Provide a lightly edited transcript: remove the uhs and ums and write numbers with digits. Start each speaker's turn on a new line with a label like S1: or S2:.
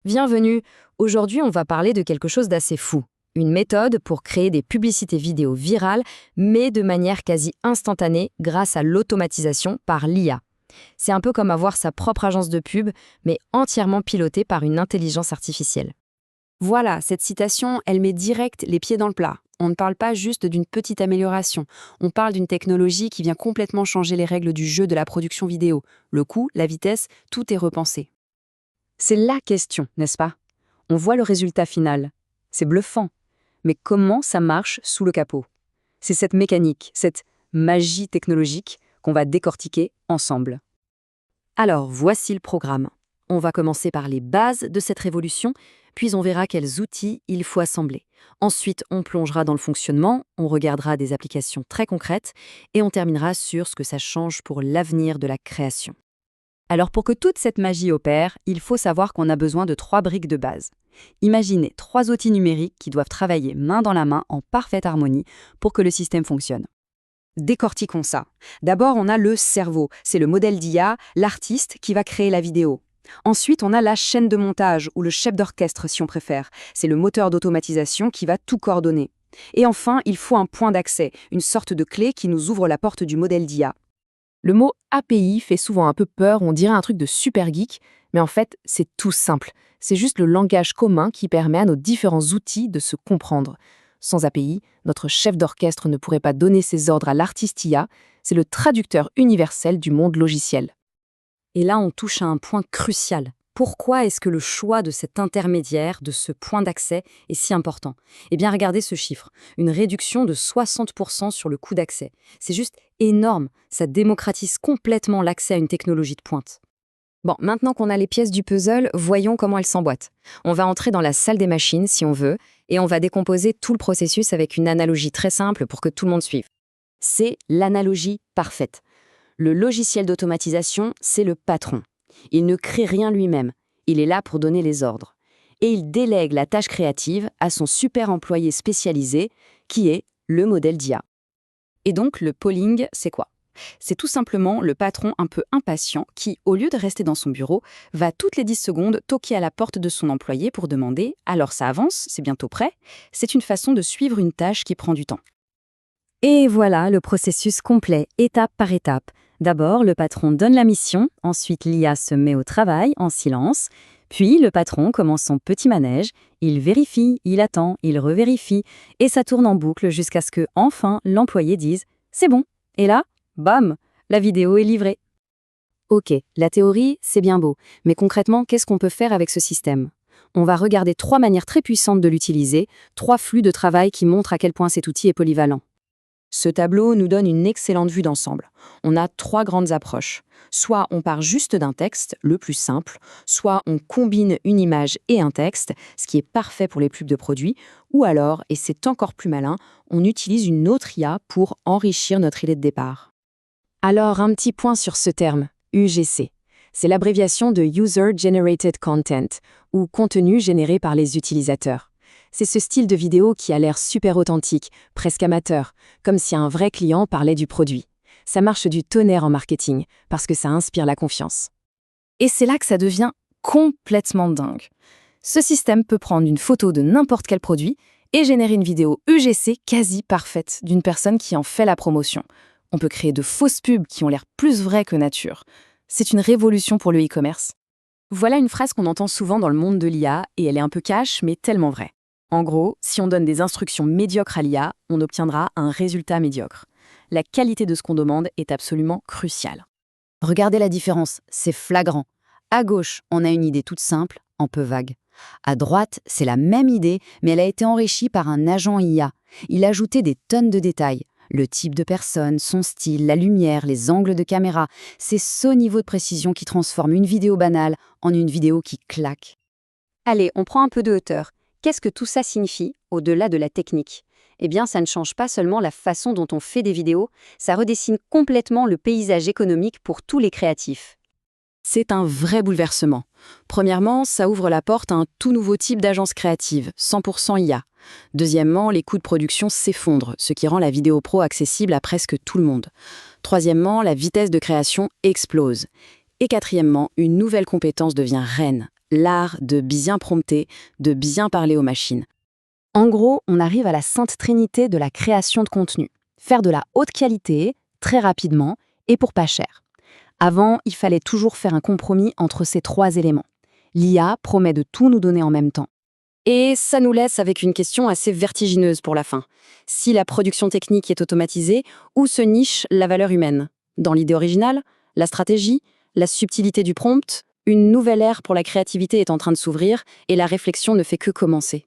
S1: Bienvenue. Aujourd'hui, on va parler de quelque chose d'assez fou. Une méthode pour créer des publicités vidéo virales, mais de manière quasi instantanée grâce à l'automatisation par l'IA. C'est un peu comme avoir sa propre agence de pub, mais entièrement pilotée par une intelligence artificielle.
S2: Voilà, cette citation, elle met direct les pieds dans le plat. On ne parle pas juste d'une petite amélioration, on parle d'une technologie qui vient complètement changer les règles du jeu de la production vidéo. Le coût, la vitesse, tout est repensé.
S1: C'est la question, n'est-ce pas? On voit le résultat final. C'est bluffant. Mais comment ça marche sous le capot? C'est cette mécanique, cette magie technologique qu'on va décortiquer ensemble. Alors, voici le programme. On va commencer par les bases de cette révolution, puis on verra quels outils il faut assembler. Ensuite, on plongera dans le fonctionnement, on regardera des applications très concrètes, et on terminera sur ce que ça change pour l'avenir de la création. Alors pour que toute cette magie opère, il faut savoir qu'on a besoin de 3 briques de base. Imaginez 3 outils numériques qui doivent travailler main dans la main en parfaite harmonie pour que le système fonctionne. Décortiquons ça. D'abord, on a le cerveau, c'est le modèle d'IA, l'artiste qui va créer la vidéo. Ensuite, on a la chaîne de montage, ou le chef d'orchestre si on préfère. C'est le moteur d'automatisation qui va tout coordonner. Et enfin, il faut un point d'accès, une sorte de clé qui nous ouvre la porte du modèle d'IA.
S3: Le mot API fait souvent un peu peur, on dirait un truc de super geek, mais en fait, c'est tout simple. C'est juste le langage commun qui permet à nos différents outils de se comprendre. Sans API, notre chef d'orchestre ne pourrait pas donner ses ordres à l'artiste IA, c'est le traducteur universel du monde logiciel.
S1: Et là, on touche à un point crucial. Pourquoi est-ce que le choix de cet intermédiaire, de ce point d'accès, est si important? Eh bien, regardez ce chiffre. Une réduction de 60% sur le coût d'accès. C'est juste énorme. Ça démocratise complètement l'accès à une technologie de pointe. Bon, maintenant qu'on a les pièces du puzzle, voyons comment elles s'emboîtent. On va entrer dans la salle des machines, si on veut, et on va décomposer tout le processus avec une analogie très simple pour que tout le monde suive. C'est l'analogie parfaite. Le logiciel d'automatisation, c'est le patron. Il ne crée rien lui-même, il est là pour donner les ordres. Et il délègue la tâche créative à son super employé spécialisé, qui est le modèle d'IA. Et donc, le polling, c'est quoi? C'est tout simplement le patron un peu impatient qui, au lieu de rester dans son bureau, va toutes les 10 secondes toquer à la porte de son employé pour demander « Alors ça avance, c'est bientôt prêt ?» C'est une façon de suivre une tâche qui prend du temps. Et voilà le processus complet, étape par étape. D'abord, le patron donne la mission, ensuite l'IA se met au travail en silence, puis le patron commence son petit manège, il vérifie, il attend, il revérifie, et ça tourne en boucle jusqu'à ce que, enfin, l'employé dise « C'est bon !» Et là, bam, la vidéo est livrée. Ok, la théorie, c'est bien beau, mais concrètement, qu'est-ce qu'on peut faire avec ce système? On va regarder 3 manières très puissantes de l'utiliser, 3 flux de travail qui montrent à quel point cet outil est polyvalent. Ce tableau nous donne une excellente vue d'ensemble. On a 3 grandes approches. Soit on part juste d'un texte, le plus simple, soit on combine une image et un texte, ce qui est parfait pour les pubs de produits, ou alors, et c'est encore plus malin, on utilise une autre IA pour enrichir notre idée de départ. Alors, un petit point sur ce terme, UGC. C'est l'abréviation de User Generated Content, ou contenu généré par les utilisateurs. C'est ce style de vidéo qui a l'air super authentique, presque amateur, comme si un vrai client parlait du produit. Ça marche du tonnerre en marketing, parce que ça inspire la confiance. Et c'est là que ça devient complètement dingue. Ce système peut prendre une photo de n'importe quel produit et générer une vidéo UGC quasi parfaite d'une personne qui en fait la promotion. On peut créer de fausses pubs qui ont l'air plus vraies que nature. C'est une révolution pour le e-commerce. Voilà une phrase qu'on entend souvent dans le monde de l'IA, et elle est un peu cash, mais tellement vraie. En gros, si on donne des instructions médiocres à l'IA, on obtiendra un résultat médiocre. La qualité de ce qu'on demande est absolument cruciale. Regardez la différence, c'est flagrant. À gauche, on a une idée toute simple, un peu vague. À droite, c'est la même idée, mais elle a été enrichie par un agent IA. Il a ajouté des tonnes de détails. Le type de personne, son style, la lumière, les angles de caméra. C'est ce niveau de précision qui transforme une vidéo banale en une vidéo qui claque. Allez, on prend un peu de hauteur. Qu'est-ce que tout ça signifie, au-delà de la technique? Eh bien, ça ne change pas seulement la façon dont on fait des vidéos, ça redessine complètement le paysage économique pour tous les créatifs. C'est un vrai bouleversement. Premièrement, ça ouvre la porte à un tout nouveau type d'agence créative, 100% IA. Deuxièmement, les coûts de production s'effondrent, ce qui rend la vidéo pro accessible à presque tout le monde. Troisièmement, la vitesse de création explose. Et quatrièmement, une nouvelle compétence devient reine, l'art de bien prompter, de bien parler aux machines.
S2: En gros, on arrive à la sainte trinité de la création de contenu. Faire de la haute qualité, très rapidement et pour pas cher. Avant, il fallait toujours faire un compromis entre ces trois éléments. L'IA promet de tout nous donner en même temps.
S1: Et ça nous laisse avec une question assez vertigineuse pour la fin. Si la production technique est automatisée, où se niche la valeur humaine? Dans l'idée originale, la stratégie, la subtilité du prompt, une nouvelle ère pour la créativité est en train de s'ouvrir et la réflexion ne fait que commencer.